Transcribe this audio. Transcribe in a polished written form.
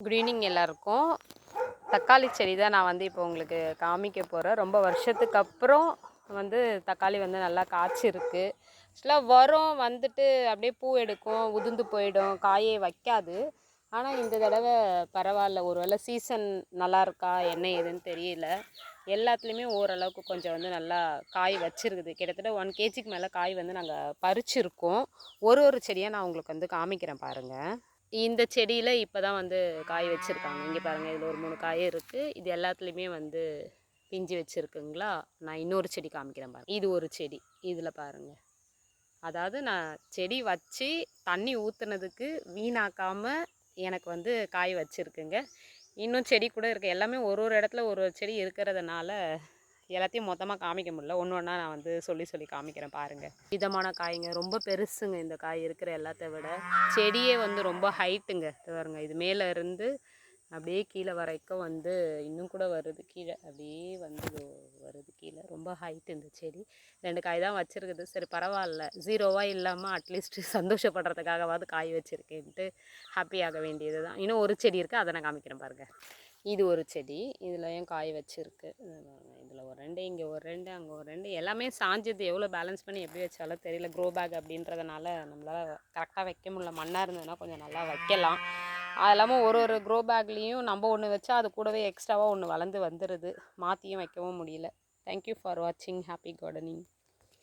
Good evening எல்லாருக்கும். தக்காளி செடி தான் நான் வந்து இப்போ உங்களுக்கு காமிக்க போகிறேன். ரொம்ப வருஷத்துக்கு அப்புறம் வந்து தக்காளி வந்து நல்லா காய்ச்சிருக்கு. ஆக்சுவலாக வரும் வந்துட்டு அப்படியே பூ எடுக்கும், உதிர்ந்து போயிடும், காயே வைக்காது. ஆனால் இந்த தடவை பரவாயில்ல, ஒரு வேளை சீசன் நல்லா இருக்கா என்ன ஏதுன்னு தெரியல. எல்லாத்துலேயுமே ஓரளவுக்கு கொஞ்சம் வந்து நல்லா காய் வச்சிருக்குது. கிட்டத்தட்ட 1 kgக்கு மேலே காய் வந்து நாங்கள் பறிச்சிருக்கோம். ஒரு ஒரு செடியாக நான் உங்களுக்கு வந்து காமிக்கிறேன் பாருங்கள். இந்த செடியில் இப்போ தான் வந்து காய் வச்சுருக்காங்க. இங்கே பாருங்கள், இதில் ஒரு 3 காய் இருக்குது. இது எல்லாத்துலேயுமே வந்து பிஞ்சு வச்சுருக்குங்களா. நான் இன்னொரு செடி காமிக்கிறேன் பாருங்கள். இது ஒரு செடி, இதில் பாருங்கள். அதாவது நான் செடி வச்சு தண்ணி ஊற்றுனதுக்கு வீணாக்காமல் எனக்கு வந்து காய் வச்சுருக்குங்க. இன்னும் செடி கூட இருக்குது. எல்லாமே ஒரு ஒரு இடத்துல ஒரு ஒரு செடி இருக்கிறதுனால எல்லாத்தையும் மொத்தமாக காமிக்க முடியல. ஒன்று ஒன்றா நான் வந்து சொல்லி காமிக்கிறேன் பாருங்கள். விதமான காய்ங்க, ரொம்ப பெருசுங்க இந்த காய் இருக்கிற எல்லாத்த விட. செடியே வந்து ரொம்ப ஹைட்டுங்க. பாருங்க, இது மேலே இருந்து அப்படியே கீழே வரைக்கும் வந்து இன்னும் கூட வருது. கீழே அப்படியே வந்து வருது கீழே. ரொம்ப ஹைட்டு இந்த செடி. 2 காய் தான் வச்சுருக்குது. சரி பரவாயில்ல, ஜீரோவாக இல்லாமல் அட்லீஸ்ட்டு சந்தோஷப்படுறதுக்காகவாது காய் வச்சுருக்கேன்ட்டு ஹாப்பியாக வேண்டியது தான். இன்னும் ஒரு செடி இருக்குது, அதை நான் காமிக்கிறேன் பாருங்கள். இது ஒரு செடி, இதுலையும் காய் வச்சுருக்கு. இதில் ஒரு 2, இங்கே ஒரு 2, அங்கே ஒரு 2, எல்லாமே சாஞ்சது. எவ்வளோ பேலன்ஸ் பண்ணி எப்படி வச்சாலும் தெரியல. க்ரோ பேக் அப்படின்றதுனால நம்மளால் கரெக்டாக வைக்க முடியல. மண்ணாக இருந்ததுன்னா கொஞ்சம் நல்லா வைக்கலாம். அது இல்லாமல் ஒரு ஒரு க்ரோ பேக்லேயும் நம்ம ஒன்று வச்சா அது கூடவே எக்ஸ்ட்ராவாக ஒன்று வளர்ந்து வந்துடுது. மாற்றியும் வைக்கவும் முடியல. தேங்க்யூ ஃபார் வாட்சிங். Happy gardening.